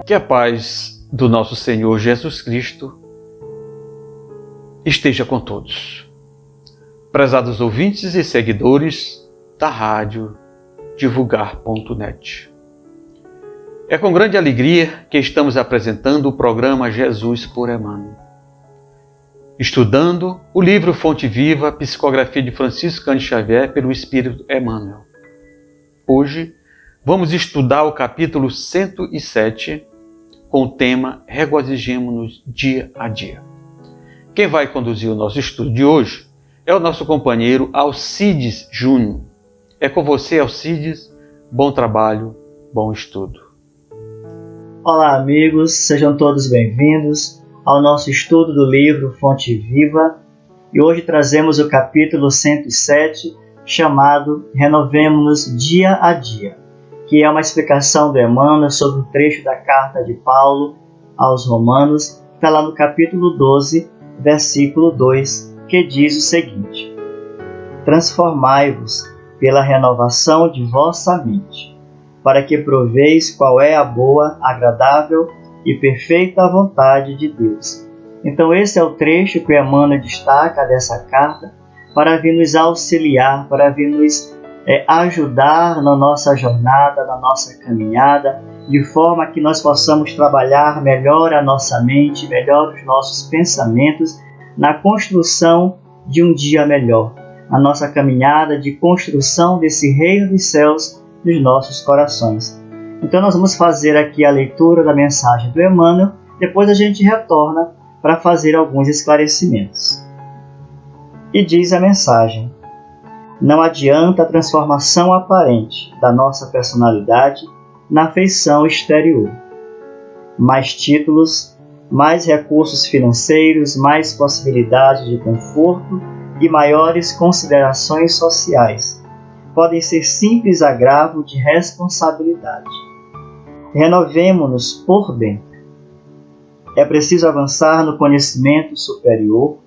Que a paz do nosso Senhor Jesus Cristo esteja com todos. Prezados ouvintes e seguidores da Rádio Divulgar.net. É com grande alegria que estamos apresentando o programa Jesus por Emmanuel, estudando o livro Fonte Viva, Psicografia de Francisco Cândido Xavier pelo Espírito Emmanuel. Hoje vamos estudar o capítulo 107 com o tema Regozijemo-nos dia a dia. Quem vai conduzir o nosso estudo de hoje é o nosso companheiro Alcides Júnior. É com você, Alcides. Bom trabalho, bom estudo. Olá, amigos. Sejam todos bem-vindos ao nosso estudo do livro Fonte Viva. E hoje trazemos o capítulo 107, chamado Renovemo-nos dia a dia, que é uma explicação do Emmanuel sobre um trecho da carta de Paulo aos Romanos, que está lá no capítulo 12, versículo 2, que diz o seguinte: Transformai-vos pela renovação de vossa mente, para que proveis qual é a boa, agradável e perfeita vontade de Deus. Então esse é o trecho que o Emmanuel destaca dessa carta para vir nos auxiliar, para vir nos ajudar na nossa jornada, na nossa caminhada, de forma que nós possamos trabalhar melhor a nossa mente, melhor os nossos pensamentos, na construção de um dia melhor, a nossa caminhada de construção desse reino dos céus nos nossos corações. Então nós vamos fazer aqui a leitura da mensagem do Emmanuel, depois a gente retorna para fazer alguns esclarecimentos. E diz a mensagem: não adianta a transformação aparente da nossa personalidade na feição exterior. Mais títulos, mais recursos financeiros, mais possibilidades de conforto e maiores considerações sociais podem ser simples agravo de responsabilidade. Renovemo-nos por dentro. É preciso avançar no conhecimento superior,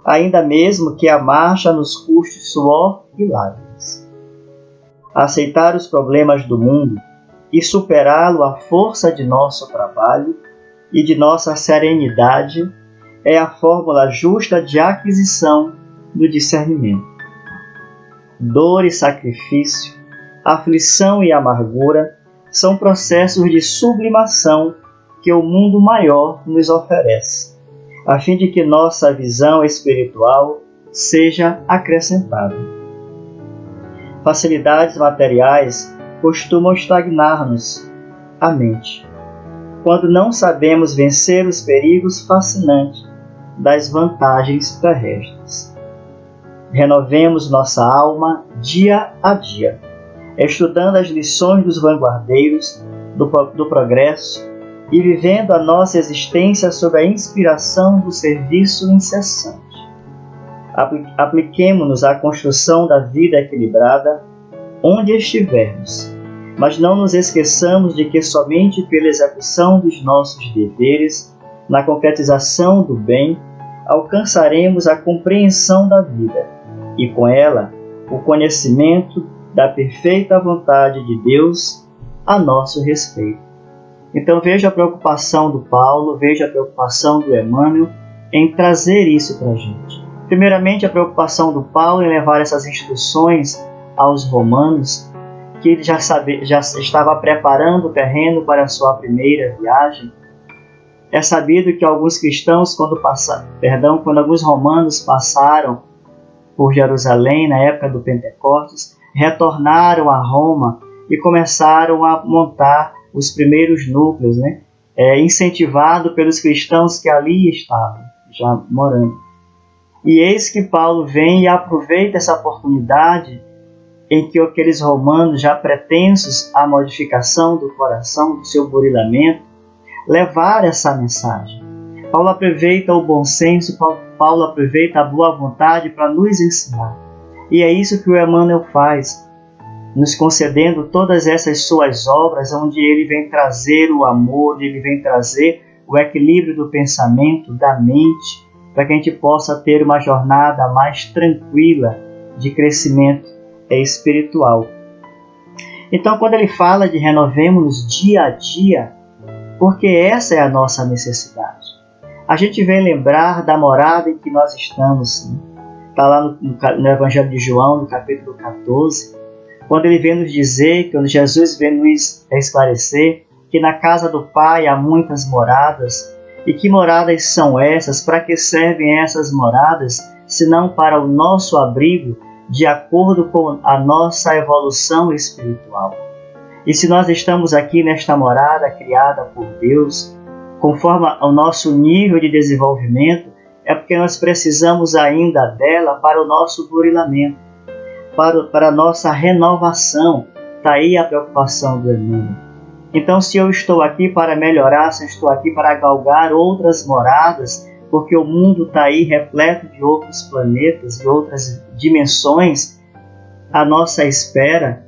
ainda mesmo que a marcha nos custe suor e lágrimas. Aceitar os problemas do mundo e superá-lo à força de nosso trabalho e de nossa serenidade é a fórmula justa de aquisição do discernimento. Dor e sacrifício, aflição e amargura são processos de sublimação que o mundo maior nos oferece, a fim de que nossa visão espiritual seja acrescentada. Facilidades materiais costumam estagnar-nos a mente, quando não sabemos vencer os perigos fascinantes das vantagens terrestres. Renovemos nossa alma dia a dia, estudando as lições dos vanguardeiros do progresso e vivendo a nossa existência sob a inspiração do serviço incessante. Apliquemo-nos à construção da vida equilibrada onde estivermos, mas não nos esqueçamos de que somente pela execução dos nossos deveres, na concretização do bem, alcançaremos a compreensão da vida e, com ela, o conhecimento da perfeita vontade de Deus a nosso respeito. Então veja a preocupação do Paulo, veja a preocupação do Emmanuel em trazer isso para a gente. Primeiramente, a preocupação do Paulo em levar essas instruções aos romanos, que ele já estava preparando o terreno para a sua primeira viagem. É sabido que alguns cristãos, quando alguns romanos passaram por Jerusalém na época do Pentecostes, retornaram a Roma e começaram a montar os primeiros núcleos, incentivado pelos cristãos que ali estavam, já morando. E eis que Paulo vem e aproveita essa oportunidade em que aqueles romanos, já pretensos à modificação do coração, do seu burilamento, levar essa mensagem. Paulo aproveita o bom senso, Paulo aproveita a boa vontade para nos ensinar. E é isso que o Emmanuel faz, nos concedendo todas essas suas obras, onde ele vem trazer o amor, ele vem trazer o equilíbrio do pensamento, da mente, para que a gente possa ter uma jornada mais tranquila de crescimento espiritual. Então, quando ele fala de renovemos-nos dia a dia, porque essa é a nossa necessidade. A gente vem lembrar da morada em que nós estamos. Está lá no Evangelho de João, no capítulo 14, quando ele vem nos dizer, quando Jesus vem nos esclarecer, que na casa do Pai há muitas moradas. E que moradas são essas? Para que servem essas moradas, senão para o nosso abrigo, de acordo com a nossa evolução espiritual? E se nós estamos aqui nesta morada criada por Deus, conforme o nosso nível de desenvolvimento, é porque nós precisamos ainda dela para o nosso burilamento, para a nossa renovação. Está aí a preocupação do Emmanuel. Então, se eu estou aqui para melhorar, se eu estou aqui para galgar outras moradas, porque o mundo está aí repleto de outros planetas, de outras dimensões, à nossa espera,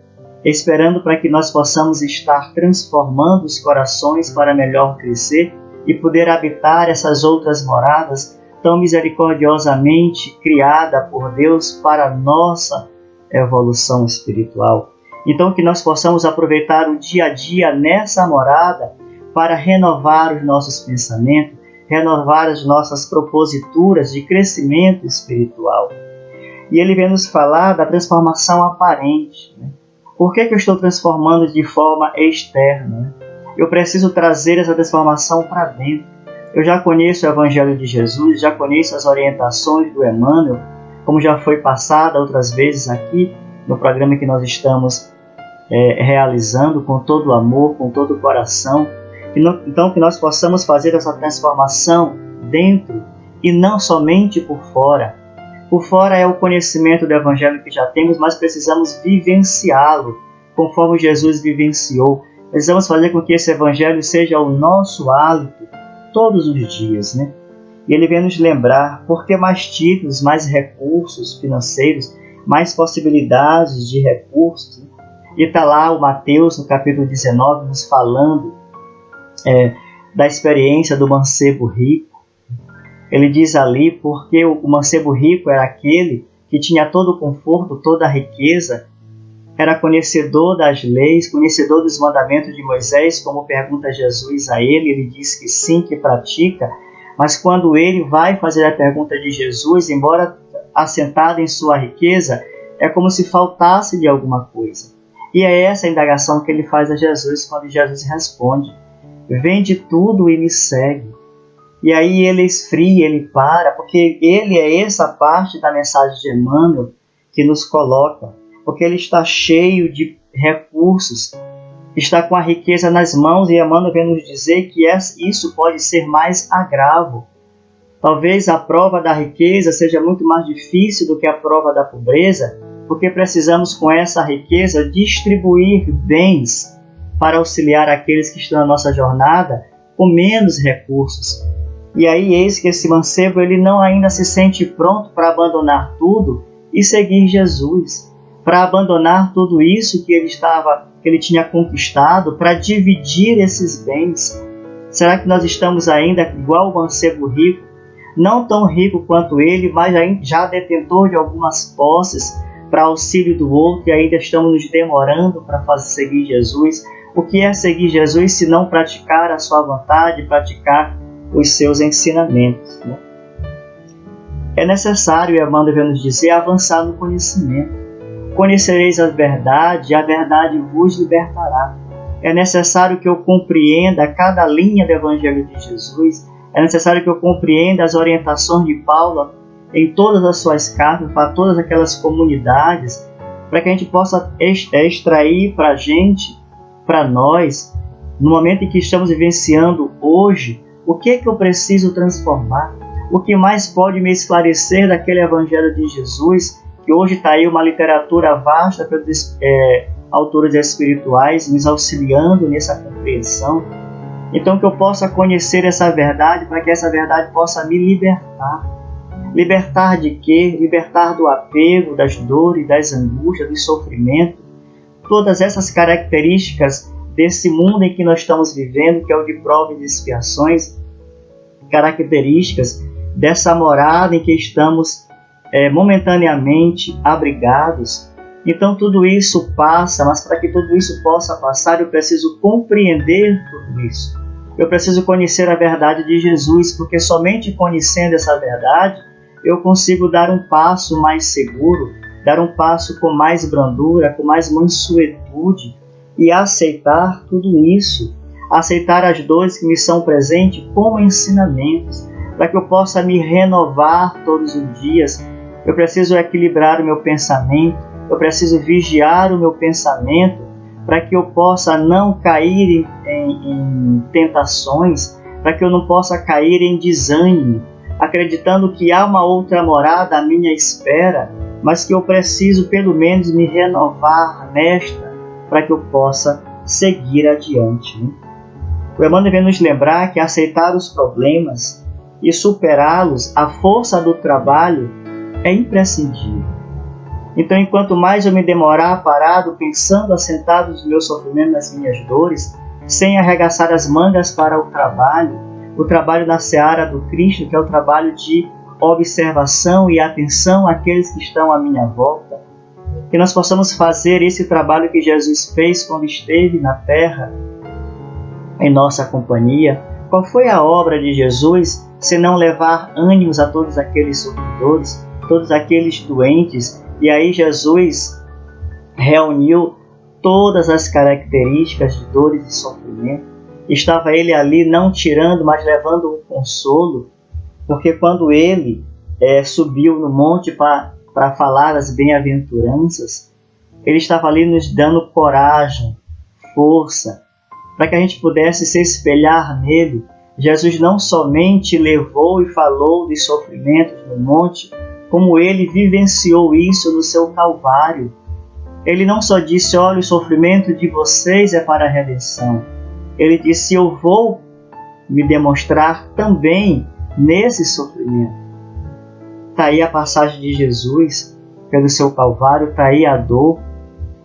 esperando para que nós possamos estar transformando os corações para melhor crescer e poder habitar essas outras moradas tão misericordiosamente criada por Deus para a nossa evolução espiritual. Então, que nós possamos aproveitar o dia a dia nessa morada para renovar os nossos pensamentos, renovar as nossas proposituras de crescimento espiritual. E ele vem nos falar da transformação aparente. Por que eu estou transformando de forma externa? Eu preciso trazer essa transformação para dentro. Eu já conheço o Evangelho de Jesus, já conheço as orientações do Emmanuel, como já foi passada outras vezes aqui no programa que nós estamos realizando com todo o amor, com todo o coração. Então, que nós possamos fazer essa transformação dentro e não somente por fora. Por fora é o conhecimento do Evangelho que já temos, mas precisamos vivenciá-lo conforme Jesus vivenciou. Precisamos fazer com que esse Evangelho seja o nosso hálito todos os dias, E ele vem nos lembrar, porque mais títulos, mais recursos financeiros, mais possibilidades de recursos. E está lá o Mateus, no capítulo 19, nos falando da experiência do mancebo rico. Ele diz ali, porque o mancebo rico era aquele que tinha todo o conforto, toda a riqueza, era conhecedor das leis, conhecedor dos mandamentos de Moisés, como pergunta Jesus a ele, ele diz que sim, que pratica, mas quando ele vai fazer a pergunta de Jesus, embora assentado em sua riqueza, é como se faltasse de alguma coisa. E é essa a indagação que ele faz a Jesus, quando Jesus responde: vende tudo e me segue. E aí ele esfria, ele para, porque ele é essa parte da mensagem de Emmanuel que nos coloca, porque ele está cheio de recursos, está com a riqueza nas mãos, e Emmanuel vem nos dizer que isso pode ser mais agravo. Talvez a prova da riqueza seja muito mais difícil do que a prova da pobreza, porque precisamos com essa riqueza distribuir bens para auxiliar aqueles que estão na nossa jornada com menos recursos. E aí eis que esse mancebo ele não ainda se sente pronto para abandonar tudo e seguir Jesus, para abandonar tudo isso que ele tinha conquistado, para dividir esses bens. Será que nós estamos ainda igual o mancebo rico, não tão rico quanto ele, mas já detentor de algumas posses, para auxílio do outro, e ainda estamos nos demorando para seguir Jesus? O que é seguir Jesus se não praticar a sua vontade, praticar os seus ensinamentos? É necessário, Emmanuel vem nos dizer, avançar no conhecimento. Conhecereis a verdade vos libertará. É necessário que eu compreenda cada linha do Evangelho de Jesus. É necessário que eu compreenda as orientações de Paulo em todas as suas cartas, para todas aquelas comunidades, para que a gente possa extrair para a gente, para nós, no momento em que estamos vivenciando hoje, o que eu preciso transformar, o que mais pode me esclarecer daquele Evangelho de Jesus, que hoje está aí uma literatura vasta pelos autores espirituais nos auxiliando nessa compreensão. Então, que eu possa conhecer essa verdade, para que essa verdade possa me libertar. Libertar de quê? Libertar do apego, das dores, das angústias, do sofrimento. Todas essas características desse mundo em que nós estamos vivendo, que é o de provas e expiações, características dessa morada em que estamos momentaneamente abrigados. Então tudo isso passa, mas para que tudo isso possa passar, eu preciso compreender tudo isso. Eu preciso conhecer a verdade de Jesus, porque somente conhecendo essa verdade eu consigo dar um passo mais seguro, dar um passo com mais brandura, com mais mansuetude e aceitar tudo isso, aceitar as dores que me são presentes como ensinamentos, para que eu possa me renovar todos os dias. Eu preciso equilibrar o meu pensamento, eu preciso vigiar o meu pensamento, para que eu possa não cair em tentações, para que eu não possa cair em desânimo, acreditando que há uma outra morada à minha espera, mas que eu preciso pelo menos me renovar nesta, para que eu possa seguir adiante. O Emmanuel vem nos lembrar que aceitar os problemas e superá-los, a força do trabalho, é imprescindível. Então, enquanto mais eu me demorar parado, pensando, assentado nos meus sofrimentos, nas minhas dores, sem arregaçar as mangas para o trabalho na seara do Cristo, que é o trabalho de observação e atenção àqueles que estão à minha volta, que nós possamos fazer esse trabalho que Jesus fez quando esteve na terra, em nossa companhia. Qual foi a obra de Jesus, se não levar ânimos a todos aqueles sofredores, todos aqueles doentes? E aí Jesus reuniu todas as características de dores e sofrimento. Estava ele ali não tirando, mas levando um consolo, porque quando ele subiu no monte para falar as bem-aventuranças, ele estava ali nos dando coragem, força, para que a gente pudesse se espelhar nele. Jesus não somente levou e falou dos sofrimentos no monte, como ele vivenciou isso no seu Calvário. Ele não só disse: olha, o sofrimento de vocês é para a redenção. Ele disse: eu vou me demonstrar também nesse sofrimento. Está aí a passagem de Jesus pelo seu Calvário, está aí a dor.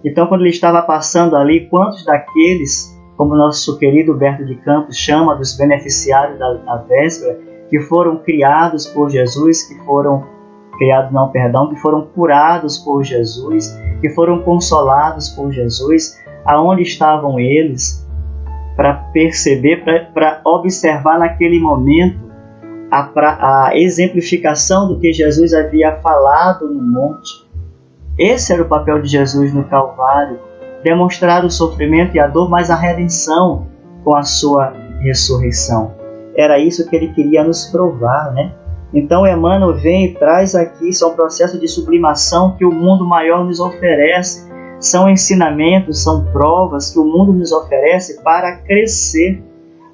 Então, quando ele estava passando ali, quantos daqueles, como nosso querido Humberto de Campos chama, dos beneficiários da véspera, que foram criados por Jesus, que foram curados por Jesus, que foram consolados por Jesus, aonde estavam eles, para perceber, para observar naquele momento a exemplificação do que Jesus havia falado no monte. Esse era o papel de Jesus no Calvário, demonstrar o sofrimento e a dor, mas a redenção com a sua ressurreição. Era isso que ele queria nos provar, né? Então Emmanuel vem e traz aqui, isso é um processo de sublimação que o mundo maior nos oferece. São ensinamentos, são provas que o mundo nos oferece para crescer,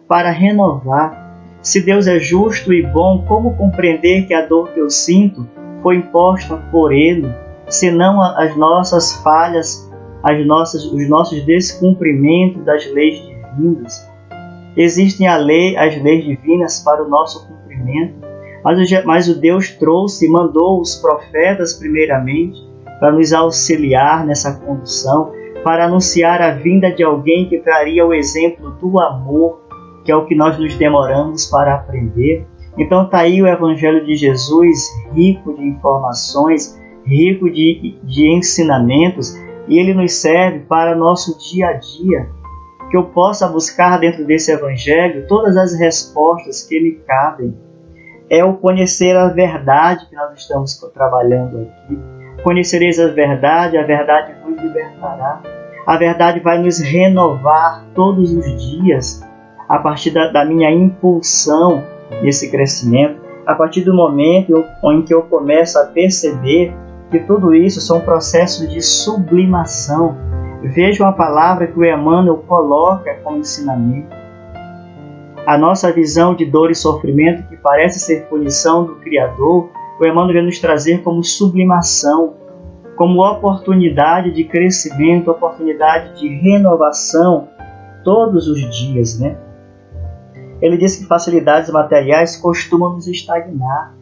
para renovar. Se Deus é justo e bom, como compreender que a dor que eu sinto foi imposta por Ele, senão as nossas falhas, os nossos descumprimentos das leis divinas? Existem as leis divinas para o nosso cumprimento, mas o Deus trouxe e mandou os profetas primeiramente para nos auxiliar nessa condução, para anunciar a vinda de alguém que traria o exemplo do amor, que é o que nós nos demoramos para aprender. Então está aí o Evangelho de Jesus, rico de informações, rico de ensinamentos, e ele nos serve para nosso dia a dia, que eu possa buscar dentro desse Evangelho todas as respostas que me cabem. É o conhecer a verdade que nós estamos trabalhando aqui. Conhecereis a verdade vos libertará. A verdade vai nos renovar todos os dias, a partir da minha impulsão nesse crescimento, a partir do momento em que eu começo a perceber que tudo isso são processos de sublimação. Vejam a palavra que o Emmanuel coloca como ensinamento. A nossa visão de dor e sofrimento, que parece ser punição do Criador, o Emmanuel vai nos trazer como sublimação, como oportunidade de crescimento, oportunidade de renovação todos os dias, né? Ele diz que facilidades materiais costumam nos estagnar.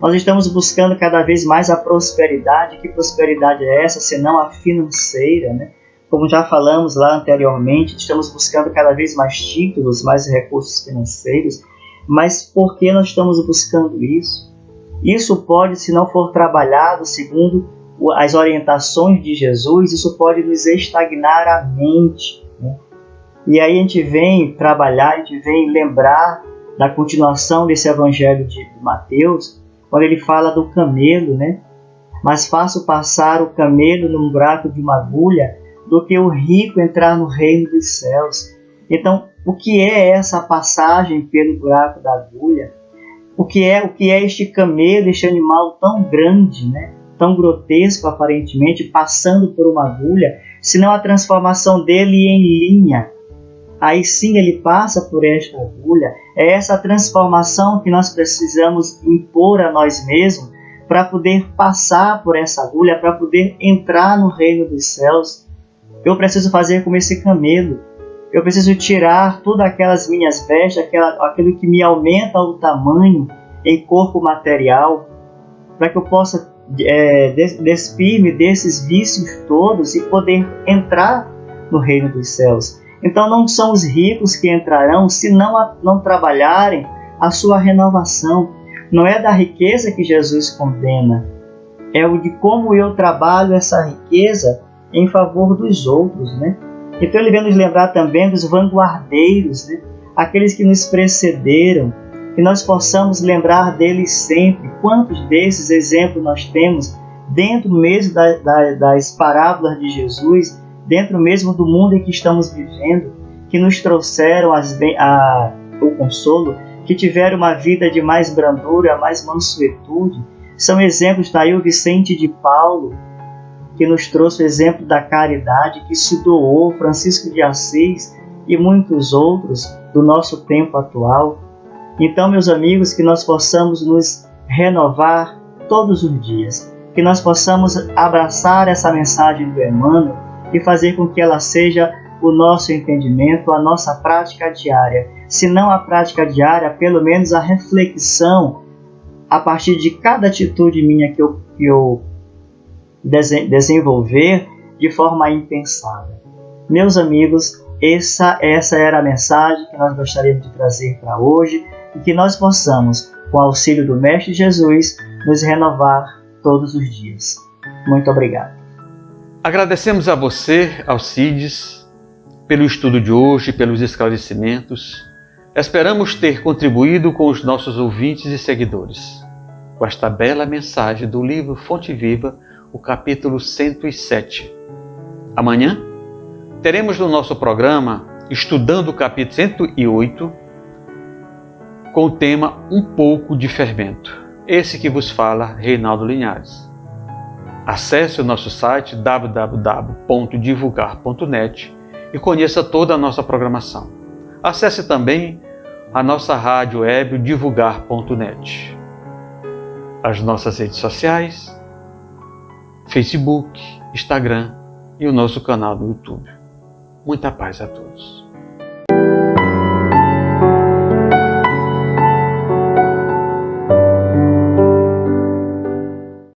Nós estamos buscando cada vez mais a prosperidade. Que prosperidade é essa, senão a financeira, né? Como já falamos lá anteriormente, estamos buscando cada vez mais títulos, mais recursos financeiros. Mas por que nós estamos buscando isso? Isso pode, se não for trabalhado segundo as orientações de Jesus, isso pode nos estagnar a mente, né? E aí a gente vem trabalhar, a gente vem lembrar da continuação desse evangelho de Mateus, quando ele fala do camelo, né? Mais fácil passar o camelo num buraco de uma agulha do que o rico entrar no reino dos céus. Então, o que é essa passagem pelo buraco da agulha? O que é este camelo, este animal tão grande, né? Tão grotesco aparentemente, passando por uma agulha, senão a transformação dele em linha? Aí sim ele passa por esta agulha. É essa transformação que nós precisamos impor a nós mesmos para poder passar por essa agulha, para poder entrar no reino dos céus. Eu preciso fazer como esse camelo. Eu preciso tirar todas aquelas minhas vestes, aquilo que me aumenta o tamanho em corpo material, para que eu possa despir-me desses vícios todos e poder entrar no reino dos céus. Então não são os ricos que entrarão se não trabalharem a sua renovação. Não é da riqueza que Jesus condena, é o de como eu trabalho essa riqueza em favor dos outros, né? Então ele vem nos lembrar também dos vanguardeiros, né? Aqueles que nos precederam, que nós possamos lembrar deles sempre. Quantos desses exemplos nós temos dentro mesmo das parábolas de Jesus, dentro mesmo do mundo em que estamos vivendo, que nos trouxeram o consolo, que tiveram uma vida de mais brandura, mais mansuetude. São exemplos, está aí o Vicente de Paulo, que nos trouxe o exemplo da caridade, que se doou, Francisco de Assis e muitos outros do nosso tempo atual. Então, meus amigos, que nós possamos nos renovar todos os dias, que nós possamos abraçar essa mensagem do Emmanuel e fazer com que ela seja o nosso entendimento, a nossa prática diária. Se não a prática diária, pelo menos a reflexão a partir de cada atitude minha que eu desenvolver de forma impensada. Meus amigos, essa era a mensagem que nós gostaríamos de trazer para hoje e que nós possamos, com o auxílio do Mestre Jesus, nos renovar todos os dias. Muito obrigado. Agradecemos a você, Alcides, pelo estudo de hoje, pelos esclarecimentos. Esperamos ter contribuído com os nossos ouvintes e seguidores com esta bela mensagem do livro Fonte Viva, o capítulo 107. Amanhã teremos no nosso programa, estudando o capítulo 108, com o tema Um pouco de fermento. Esse que vos fala, Reinaldo Linhares. Acesse o nosso site www.divulgar.net e conheça toda a nossa programação. Acesse também a nossa rádio web divulgar.net. As nossas redes sociais, Facebook, Instagram e o nosso canal do YouTube. Muita paz a todos.